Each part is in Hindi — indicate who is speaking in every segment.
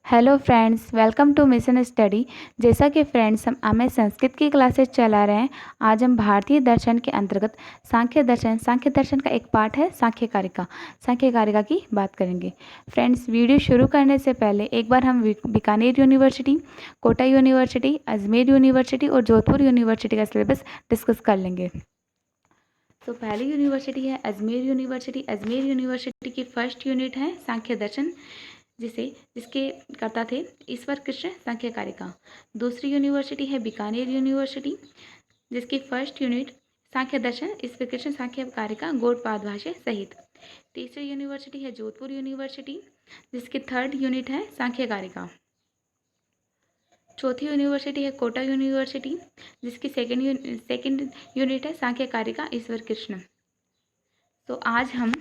Speaker 1: Hello friends, welcome to mission study. जैसा कि फ्रेंड्स हम हमें संस्कृत की क्लासेस चला रहे हैं। आज हम भारतीय दर्शन के अंतर्गत सांख्य दर्शन का एक पार्ट है सांख्य कारिका की बात करेंगे। फ्रेंड्स, वीडियो शुरू करने से पहले एक बार हम Bikaner university, Kota university, Ajmer university और जोधपुर यूनिवर्सिटी का सिलेबस डिस्कस कर लेंगे। तो पहली यूनिवर्सिटी है अजमेर यूनिवर्सिटी। अजमेर यूनिवर्सिटी की फर्स्ट यूनिट है सांख्य दर्शन, जिसके कर्ता थे ईश्वर कृष्ण सांख्यकारिका। दूसरी यूनिवर्सिटी है बीकानेर यूनिवर्सिटी, जिसकी फर्स्ट यूनिट सांख्य दर्शन ईश्वर कृष्ण सांख्यकारिका गौड़पाद भाष्य सहित। तीसरी यूनिवर्सिटी है जोधपुर यूनिवर्सिटी, जिसकी थर्ड यूनिट है सांख्यकारिका। चौथी यूनिवर्सिटी है कोटा यूनिवर्सिटी, जिसकी सेकेंड यूनिट है सांख्यकारिका ईश्वर कृष्ण। तो आज हम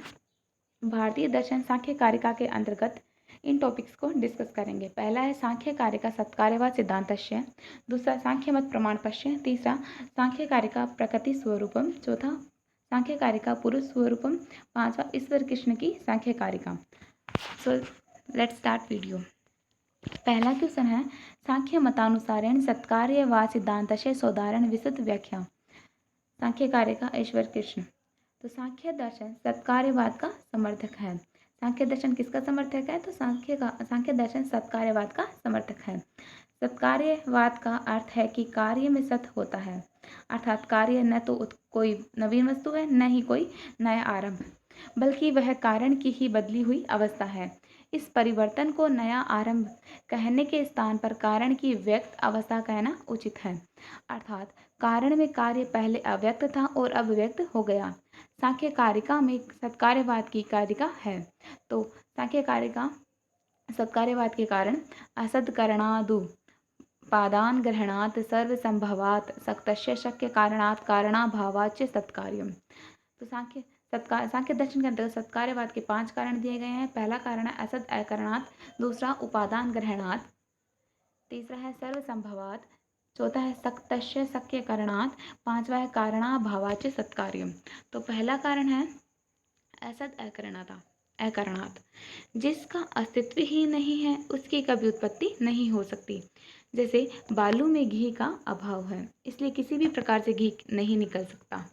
Speaker 1: भारतीय दर्शन सांख्यकारिका के अंतर्गत इन टॉपिक्स को डिस्कस करेंगे। पहला है सांख्यकारिका सत्कार्यवाद सिद्धांतस्य, दूसरा सांख्यमत प्रमाणपस्य, तीसरा सांख्यकारिका प्रकृति स्वरूपम, चौथा सांख्यकारिका पुरुष स्वरूपम, पांचवा ईश्वर कृष्ण की Samkhyakarika. So let's start video. पहला क्वेश्चन है सांख्य मतानुसारेण सत्कार्यवाद सिद्धांतस्य सौदाहरण विशुद्ध व्याख्या। सांख्यकारिका ईश्वर कृष्ण। तो सांख्य दर्शन सत्कार्यवाद का समर्थक है। सांख्य दर्शन किसका समर्थक है? तो सांख्य दर्शन सत्कार्यवाद का समर्थक है। सत्कार्यवाद का अर्थ है कि कार्य में सत होता है, अर्थात कार्य न तो कोई नवीन वस्तु है, न ही कोई नया आरंभ, बल्कि वह कारण की ही बदली हुई अवस्था है। इस परिवर्तन को नया आरंभ कहने के स्थान पर कारण की व्यक्त अवस्था कहना उचित है, अर्थात कारण में कार्य पहले अव्यक्त था और अब व्यक्त हो गया। सांख्यकारिका में सत्कार्यवाद की कारिका है। तो सांख्यकारिका सत्कार्यवाद के कारण असदकरणादुपादान ग्रहणात् सर्वसंभवात् सक्तस्य शक्य कारणात् कारणाभावाच्च सत्कार्यम। तो सांख्य दर्शन के अंतर्गत सत्कार्यवाद के 5 कारण दिए गए हैं। पहला कारण है असद अकरणात्, दूसरा उपादान ग्रहणात्, तीसरा है सर्वसंभवात्, चौथा है सक्तस्य शक्य कारणात्, पांचवा है कारणाभावाच्च सत्कार्यम। तो पहला कारण है असद अकरणात्, जिसका अस्तित्व ही नहीं है उसकी कभी उत्पत्ति नहीं हो सकती। जैसे बालू में घी का अभाव है, इसलिए किसी भी प्रकार से घी नहीं निकल सकता।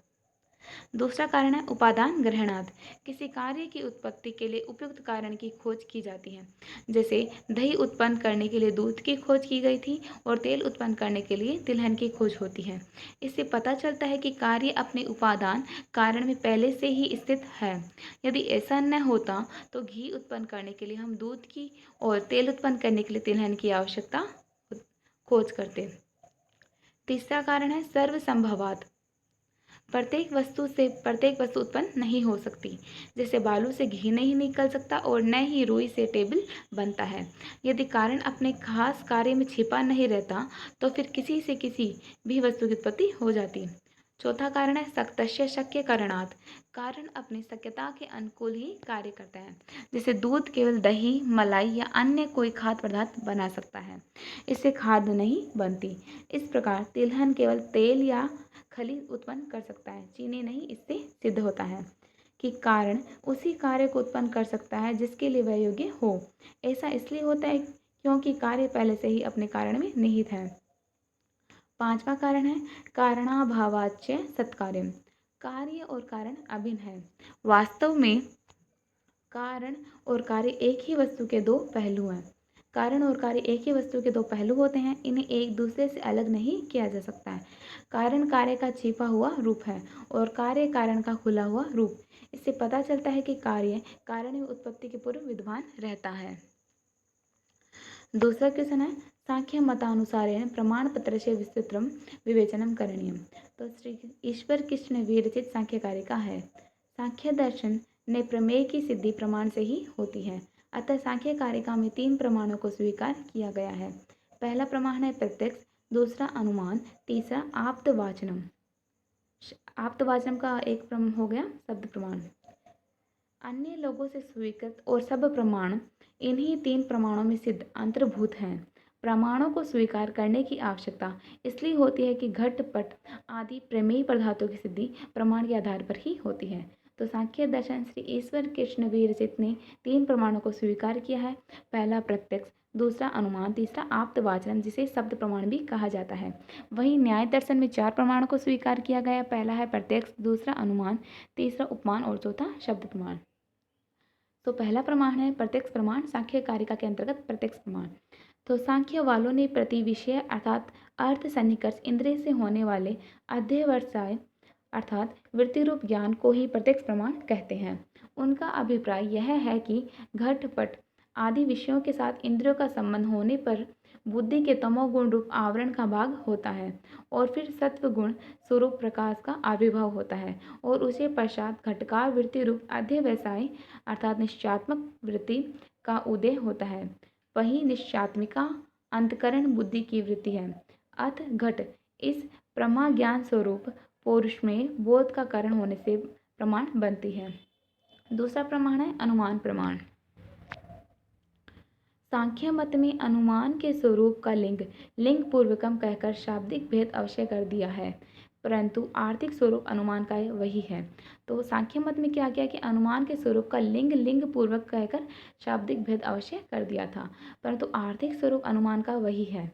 Speaker 1: दूसरा कारण है उपादान ग्रहणात्, किसी कार्य की उत्पत्ति के लिए उपयुक्त कारण की खोज की जाती है। जैसे दही उत्पन्न करने के लिए दूध की खोज की गई थी और तेल उत्पन्न करने के लिए तिलहन की खोज होती है। इससे पता चलता है कि कार्य अपने उपादान कारण में पहले से ही स्थित है। यदि ऐसा न होता तो घी उत्पन्न करने के लिए हम दूध की और तेल उत्पन्न करने के लिए तिलहन की आवश्यकता खोज करते। तीसरा कारण है सर्वसंभवात्, प्रत्येक वस्तु उत्पन्न नहीं हो सकती। जैसे बालू से घी नहीं निकल सकता और न ही रुई से टेबल बनता है। यदि कारण अपने खास कार्य में छिपा नहीं रहता तो फिर किसी से किसी भी वस्तु की उत्पत्ति हो जाती। चौथा कारण है सक्तस्य शक्य कारणात्, कारण अपनी शक्यता के अनुकूल ही कार्य करता है। जैसे दूध केवल दही, मलाई या अन्य कोई खाद्य पदार्थ बना सकता है, इससे खाद्य नहीं बनती। इस प्रकार तिलहन केवल तेल या खली उत्पन्न कर सकता है, चीनी नहीं। इससे सिद्ध होता है कि कारण उसी कार्य को उत्पन्न कर सकता है जिसके लिए वह योग्य हो। ऐसा इसलिए होता है क्योंकि कार्य पहले से ही अपने कारण में निहित है। पांचवा कारण है कारणाभावाच्च सत्कार्यम, कार्य और कारण अभिन्न है। वास्तव में कारण और कार्य एक ही वस्तु के दो पहलू हैं। कारण और कार्य एक ही वस्तु के दो पहलू होते हैं, इन्हें एक दूसरे से अलग नहीं किया जा सकता है। कारण कार्य का छिपा हुआ रूप है और कार्य कारण का खुला हुआ रूप। इससे पता चलता है कि कार्य कारण में उत्पत्ति के पूर्व विद्यमान रहता है। दूसरा क्वेश्चन है सांख्य मतानुसारेण प्रमाण पत्र से विस्तृतम विवेचनम करणीयम। तो श्री ईश्वर कृष्ण विरचित सांख्यकारिका है। सांख्य दर्शन ने प्रमेय की सिद्धि प्रमाण से ही होती है, अतः सांख्यकारिका में 3 प्रमाणों को स्वीकार किया गया है। पहला प्रमाण है प्रत्यक्ष, दूसरा अनुमान, तीसरा आप्तवाचनम। आप्तवाचनम का एक प्रमाण हो गया शब्द प्रमाण। अन्य लोगों से स्वीकृत और सब प्रमाण इन्हीं 3 प्रमाणों में सिद्ध अंतर्भूत हैं। प्रमाणों को स्वीकार करने की आवश्यकता इसलिए होती है कि घट पट आदि प्रमेय पदार्थों की सिद्धि प्रमाण के आधार पर ही होती है। तो सांख्य दर्शन श्री ईश्वर कृष्ण विरचित ने 3 प्रमाणों को स्वीकार किया है। पहला प्रत्यक्ष, दूसरा अनुमान, तीसरा आप्तवाचनम, जिसे शब्द प्रमाण भी कहा जाता है। वहीं न्याय दर्शन में 4 प्रमाणों को स्वीकार किया गया। पहला है प्रत्यक्ष, दूसरा अनुमान, तीसरा उपमान और चौथा शब्द प्रमाण। तो पहला प्रमाण है प्रत्यक्ष प्रमाण, सांख्य कारिका के अंतर्गत प्रत्यक्ष प्रमाण। तो सांख्य वालों ने प्रति विषय अर्थात अर्थ सन्निकर्ष इंद्रिय से होने वाले अध्यवसाय अर्थात वृत्ति रूप ज्ञान को ही प्रत्यक्ष प्रमाण कहते हैं। उनका अभिप्राय यह है कि घट पट आदि विषयों के साथ इंद्रियों का संबंध होने पर बुद्धि के तमोगुण रूप आवरण का भाग होता है और फिर सत्व गुण स्वरूप प्रकाश का आविर्भाव होता है और उसे पश्चात घटकार वृत्ति रूप अध्यवसाय अर्थात निश्चयात्मक वृत्ति का उदय होता है। वही निश्चयात्मिका अंतकरण बुद्धि की वृत्ति है। अथ घट इस प्रमा ज्ञान स्वरूप पुरुष में बोध का कारण होने से प्रमाण बनती है। दूसरा प्रमाण है अनुमान प्रमाण। सांख्य मत में अनुमान के स्वरूप का लिंग पूर्वकम कहकर शाब्दिक भेद अवश्य कर दिया है, परंतु आर्थिक स्वरूप अनुमान का वही है। तो सांख्य मत में क्या किया कि अनुमान के स्वरूप का लिंग पूर्वक कहकर शाब्दिक भेद अवश्य कर दिया था, परंतु आर्थिक स्वरूप अनुमान का वही है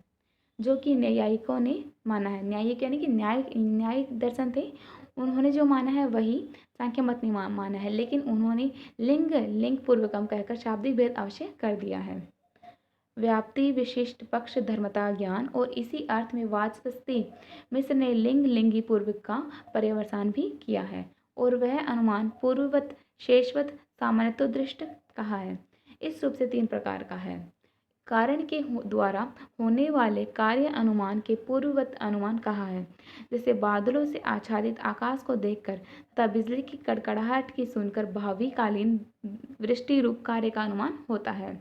Speaker 1: जो कि न्यायिकों ने माना है। न्यायिक यानी कि न्यायिक दर्शन थे, उन्होंने जो माना है वही सांख्य मत ने माना है, लेकिन उन्होंने लिंग पूर्वकम कहकर शाब्दिक भेद अवश्य कर दिया है। व्याप्ति विशिष्ट पक्ष धर्मता ज्ञान और इसी अर्थ में वाचस्पति मिश्र ने लिंगी पूर्वक का पर्यवसान भी किया है और वह अनुमान पूर्ववत शेषवत सामान्यतो दृष्ट कहा है। इस रूप से 3 प्रकार का है। कारण के द्वारा होने वाले कार्य अनुमान के पूर्ववत अनुमान कहा है, जैसे बादलों से आच्छादित आकाश को देखकर तथा बिजली की कड़कड़ाहट की सुनकर भावी कालीन वृष्टि रूप कार्य का अनुमान होता है।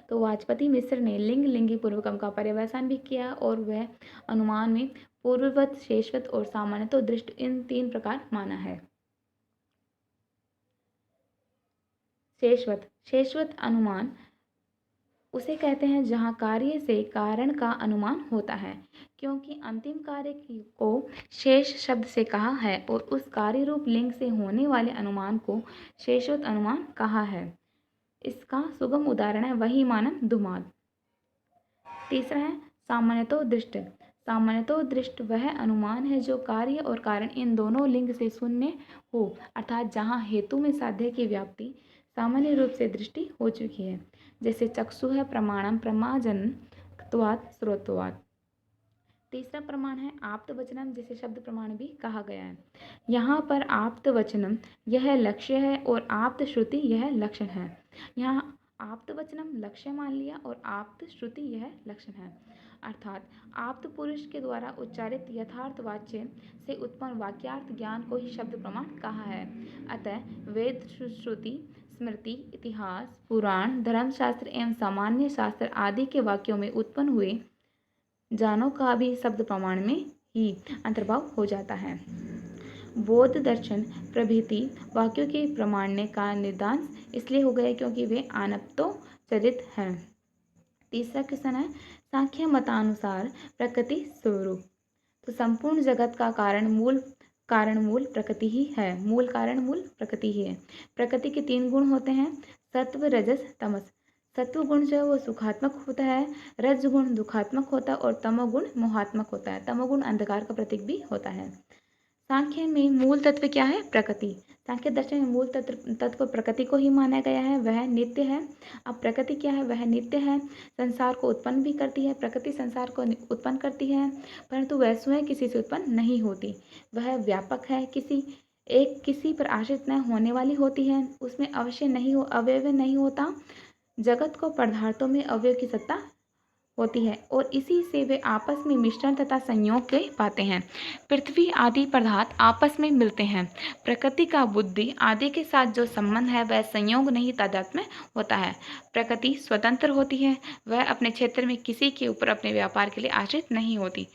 Speaker 1: तो वाचस्पति मिश्र ने लिंगी पूर्वकम का पर्यवसान भी किया और वह अनुमान में पूर्ववत शेषवत और सामान्यतो दृष्ट इन 3 प्रकार माना है। शेषवत अनुमान उसे कहते हैं जहाँ कार्य से कारण का अनुमान होता है, क्योंकि अंतिम कार्य को शेष शब्द से कहा है और उस कार्य रूप लिंग से होने वाले अनुमान को शेषवत अनुमान कहा है। इसका सुगम उदाहरण है वही मानव धुमाद। तीसरा है सामान्यतो दृष्ट। सामान्यतो दृष्ट वह अनुमान है जो कार्य और कारण इन दोनों लिंग से शून्य हो, अर्थात जहाँ हेतु में साध्य की व्याप्ति सामान्य रूप से दृष्टि हो चुकी है, जैसे चक्षु है प्रमाणम प्रमाजनत्वात् श्रोतवात्। तीसरा प्रमाण है आप्त वचनम, जिसे शब्द प्रमाण भी कहा गया है। यहाँ पर आप्त वचनम यह लक्ष्य है और आप्त श्रुति यह लक्षण है। यहाँ आप्त वचनम लक्ष्य मान लिया और आप्त श्रुति यह लक्षण है, अर्थात आप्त पुरुष के द्वारा उच्चारित यथार्थ वाच्य से उत्पन्न वाक्यार्थ ज्ञान को ही शब्द प्रमाण कहा है। अतः वेद श्रुति स्मृति इतिहास पुराण धर्मशास्त्र एवं सामान्य शास्त्र आदि के वाक्यों में उत्पन्न हुए ज्ञानों का भी शब्द प्रमाण में ही अंतर्भाव हो जाता है। बौद्ध दर्शन प्रभृति वाक्यों के प्रमाण्य का निदान इसलिए हो गया क्योंकि वे आनप्तोचरित हैं। तीसरा क्वेश्चन है सांख्य मतानुसार प्रकृति स्वरूप। तो संपूर्ण जगत का कारण मूल प्रकृति ही है। मूल कारण मूल प्रकृति ही है। प्रकृति के 3 गुण होते हैं, सत्व रजस तमस। सत्व गुण जो है वो सुखात्मक होता है, रज गुण दुखात्मक होता है और तमोगुण मोहात्मक होता है। तमोगुण अंधकार का प्रतीक भी होता है। सांख्य में मूल तत्व क्या है? प्रकृति। सांख्य दर्शन में मूल तत्व प्रकृति को ही माना गया है, वह नित्य है। अब प्रकृति क्या है? वह नित्य है, संसार को उत्पन्न भी करती है। प्रकृति संसार को उत्पन्न करती है, परंतु वह स्वयं किसी से उत्पन्न नहीं होती। वह व्यापक है, किसी पर आश्रित न होने वाली होती है, उसमें अवयव नहीं होता। जगत को पदार्थों में अवयव की सत्ता होती है और इसी से वे आपस में मिश्रण तथा संयोग के पाते हैं। पृथ्वी आदि पदार्थ आपस में मिलते हैं। प्रकृति का बुद्धि आदि के साथ जो संबंध है वह संयोग नहीं तादात्म्य होता है। प्रकृति स्वतंत्र होती है, वह अपने क्षेत्र में किसी के ऊपर अपने व्यापार के लिए आश्रित नहीं होती।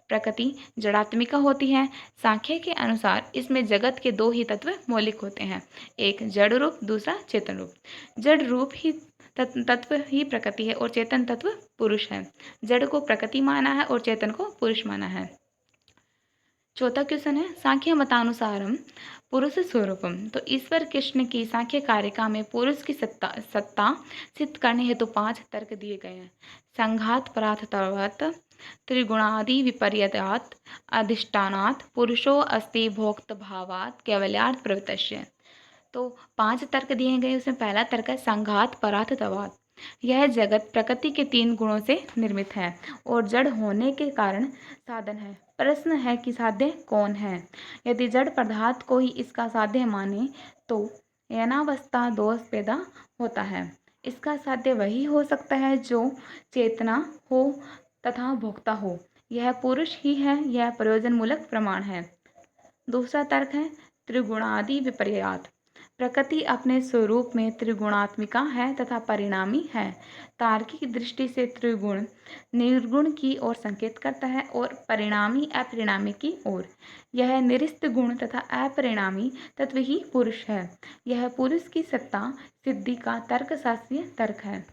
Speaker 1: प्रकृति जड़ात्मिका होती है। सांख्य के अनुसार इसमें जगत के 2 ही तत्व मौलिक होते हैं, एक जड़ रूप, दूसरा चेतन रूप। जड़ रूप ही तत्व ही प्रकृति है और चेतन तत्व पुरुष है। जड़ को प्रकृति माना है और चेतन को पुरुष माना है। चौथा क्वेश्चन है सांख्य मतानुसारम पुरुष स्वरूपम। तो ईश्वर कृष्ण की सांख्य कारिका में पुरुष की सत्ता सत्ता सिद्ध करने हेतु 5 तर्क दिए गए हैं। संघात परार्थवत्, त्रिगुणादि विपर्ययात्, अधिष्ठानात्, पुरुषो अस्ति भोक्त भावात्, कैवल्यार्थ प्रवृत्तस्य। तो 5 तर्क दिए गए, उसमें पहला तर्क है संघात परार्थवत्। यह जगत प्रकृति के 3 गुणों से निर्मित है और जड़ होने के कारण साधन है। प्रश्न है कि साध्य कौन है? यदि जड़ पदार्थ को ही इसका साध्य माने तो अनावस्था दोष पैदा होता है। इसका साध्य वही हो सकता है जो चेतना हो तथा भोक्ता हो। यह पुरुष ही है, यह प्रयोजनमूलक प्रमाण है। दूसरा तर्क है त्रिगुणादि विपर्यात। प्रकृति अपने स्वरूप में त्रिगुणात्मिका है तथा परिणामी है। तार्किक दृष्टि से त्रिगुण निर्गुण की ओर संकेत करता है और परिणामी अपरिणामी की ओर। यह निरस्त गुण तथा अपरिणामी तत्व ही पुरुष है। यह पुरुष की सत्ता सिद्धि का तर्कशास्त्रीय तर्क है।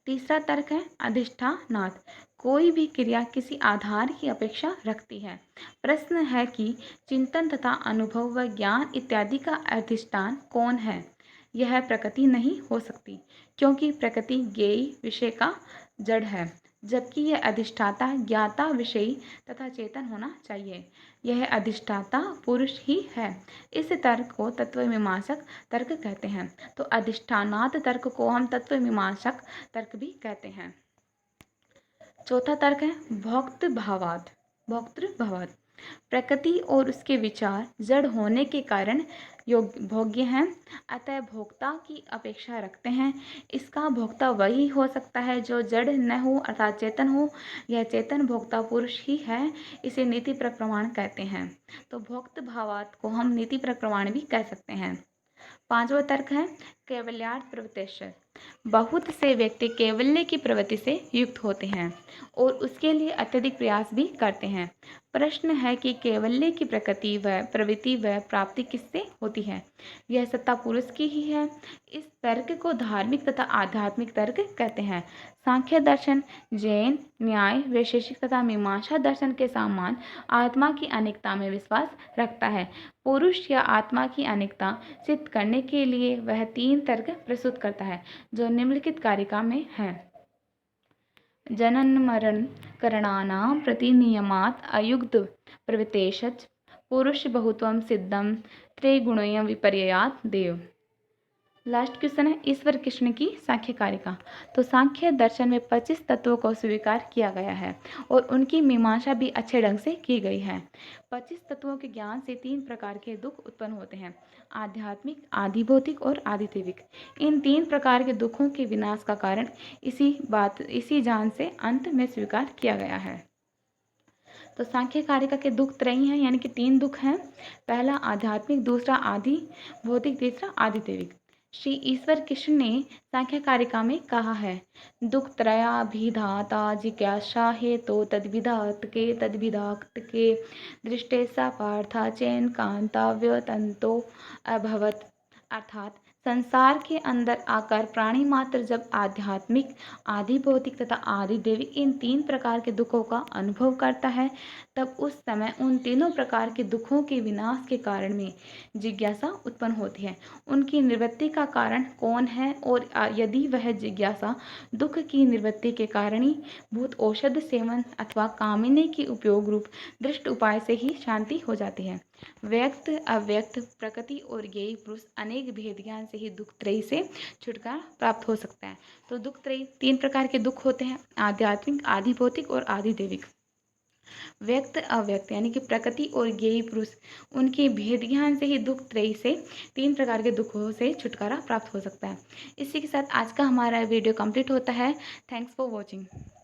Speaker 1: तीसरा तर्क है अधिष्ठानात्। कोई भी क्रिया किसी आधार की अपेक्षा रखती है। प्रश्न है कि चिंतन तथा अनुभव व ज्ञान इत्यादि का अधिष्ठान कौन है? यह प्रकृति नहीं हो सकती, क्योंकि प्रकृति ज्ञेय विषय का जड़ है, जबकि यह अधिष्ठाता ज्ञाता विषयी तथा चेतन होना चाहिए। यह अधिष्ठाता पुरुष ही है। इस तर्क को तत्वमीमांसक तर्क कहते हैं। तो अधिष्ठानात् तर्क को हम तत्वमीमांसक तर्क भी कहते हैं। चौथा तर्क है भोक्तृभावात्। भोक्तृभावात् प्रकृति और उसके विचार जड़ होने के कारण भोग्य हैं, अतः भोक्ता की अपेक्षा रखते हैं। इसका भोक्ता वही हो सकता है जो जड़ न हो अर्थात चेतन हो। यह चेतन भोक्ता पुरुष ही है। इसे नीति प्रमाण कहते हैं। तो भोक्त भावात् को हम नीति प्रमाण भी कह सकते हैं। पांचवा तर्क है कैवल्यार्थ प्रवृत्ति। बहुत से व्यक्ति कैवल्य की प्रवृत्ति से युक्त होते हैं और उसके लिए अत्यधिक प्रयास भी करते हैं। प्रश्न है कि कैवल्य की प्रकृति व प्रवृत्ति व प्राप्ति किससे होती है? यह सत्ता पुरुष की ही है। इस तर्क को धार्मिक तथा आध्यात्मिक तर्क कहते हैं। सांख्य दर्शन, जैन न्याय, वैशेषिक तथा मीमांसा दर्शन के समान आत्मा की अनेकता में विश्वास रखता है। पुरुष या आत्मा की अनेकता सिद्ध करने के लिए वह 3 तर्क प्रस्तुत करता है, जो निम्नलिखित कारिका में है। जनन मरण करणानां प्रतिनियमात् अयुक्त प्रवृत्तेश्च पुरुष बहुत्वं सिद्धं त्रिगुणों विपर्ययात् देव। लास्ट क्वेश्चन है ईश्वर कृष्ण की सांख्य कारिका। तो सांख्य दर्शन में 25 तत्वों को स्वीकार किया गया है और उनकी मीमांसा भी अच्छे ढंग से की गई है। 25 तत्वों के ज्ञान से 3 प्रकार के दुख उत्पन्न होते हैं, आध्यात्मिक, आधिभौतिक और आधिदैविक। इन 3 प्रकार के दुखों के विनाश का कारण इसी जान से अंत में स्वीकार किया गया है। तो सांख्य कारिका के दुख त्रयी हैं, यानी कि 3 दुख हैं। पहला आध्यात्मिक, दूसरा आदि भौतिक, तीसरा आदिदैविक। श्री ईश्वर कृष्ण ने सांख्य कारिका में कहा है दुख त्रयाभिधाता जिज्ञासा हे तो तद्विधात के दृष्टे सा पार्था चैन कांता व्यतंतो अभवत। अर्थात संसार के अंदर आकर प्राणी मात्र जब आध्यात्मिक, आदि भौतिक तथा आदि दैविक इन 3 प्रकार के दुखों का अनुभव करता है, तब उस समय उन तीनों प्रकार के दुखों के विनाश के कारण में जिज्ञासा उत्पन्न होती है। उनकी निवृत्ति का कारण कौन है और यदि वह जिज्ञासा दुख की निवृत्ति के कारणीभूत औषध सेवन अथवा कामिनी के उपयोग रूप दृष्ट उपाय से ही शांति हो जाती है। व्यक्त, अव्यक्त, प्रकृति और ज्ञेय पुरुष अनेक भेद ज्ञान से ही दुख त्रयी से छुटकारा प्राप्त हो सकता है। तो दुख त्रयी 3 प्रकार के दुख होते हैं, आध्यात्मिक, आदि भौतिक और आदि दैविक। व्यक्त, अव्यक्त यानी कि प्रकृति और ज्ञेय पुरुष, उनके भेद ज्ञान से ही दुख त्रयी से 3 प्रकार के दुखों से छुटकारा प्राप्त हो सकता है। इसी के साथ आज का हमारा वीडियो कंप्लीट होता है। Thanks for watching.